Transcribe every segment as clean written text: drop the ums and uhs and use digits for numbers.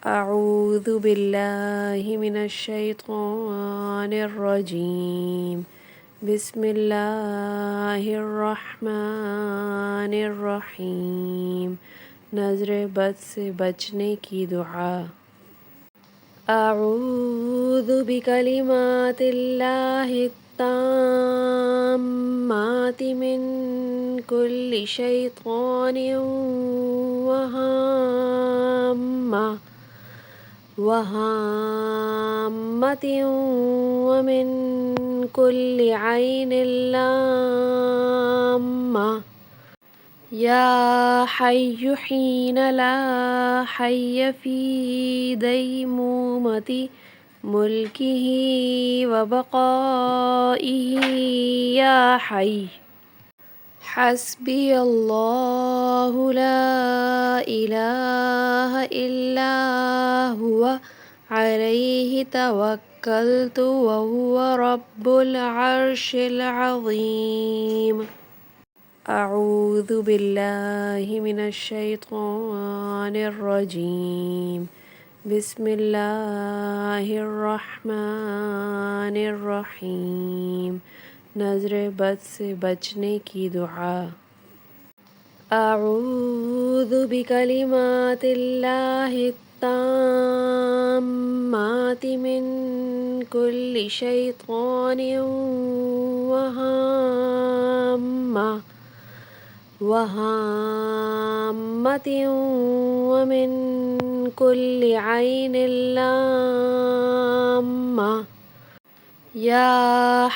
أعوذ بالله من الشيطان الرجيم. بسم الله الرحمن الرحیم. نظر بد سے بچنے کی دعا. اعوذ بکلمات اللہ التامات من کل شیطان وہامۃ ومن کل عین لامہ. یا حی حین لا حی فی دیمومۃ ملکہ وبقائہ. یا حی حسبی اللہ لا الہ الا هو علیہ توکلت وہو رب العرش العظیم. اعوذ باللہ من الشیطان الرجیم. بسم اللہ الرحمن الرحیم. نظر بد سے بچنے کی دعا. اعوذ بکلمات اللہ التامات من کل شیطان وہامۃ ومن کل عین لامہ. یا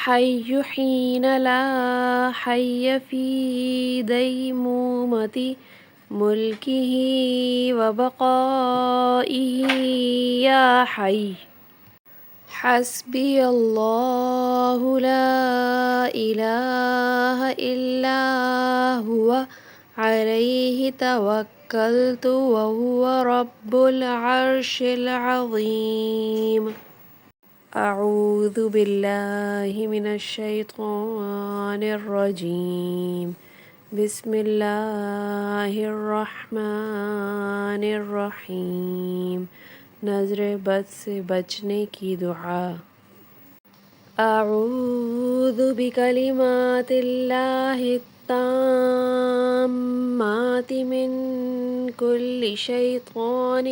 حی حین لا حی فی دیمومۃ ملکہ وبقائہ. یا حی حسبی اللہ لا الہ الا هو علیہ توکلت وہو رب العرش العظیم. اعوذ باللہ من الشیطان الرجیم. بسم اللہ الرحمن الرحیم. نظر بد سے بچنے کی دعا. اعوذ بکلمات اللہ التامات من کل شیطان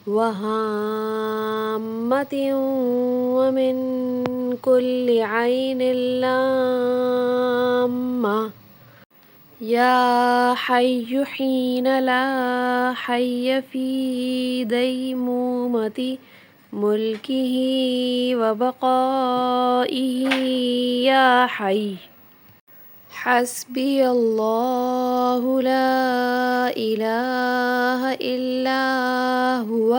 وہامۃ ومن کل عین لامہ. یا حی حین لا حی فی دیمومۃ ملکہ وبقائہ. یا حی حسبی اللہ لا الہ الا هو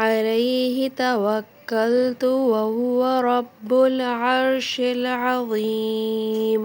علیہ توکلت وہو رب العرش العظیم.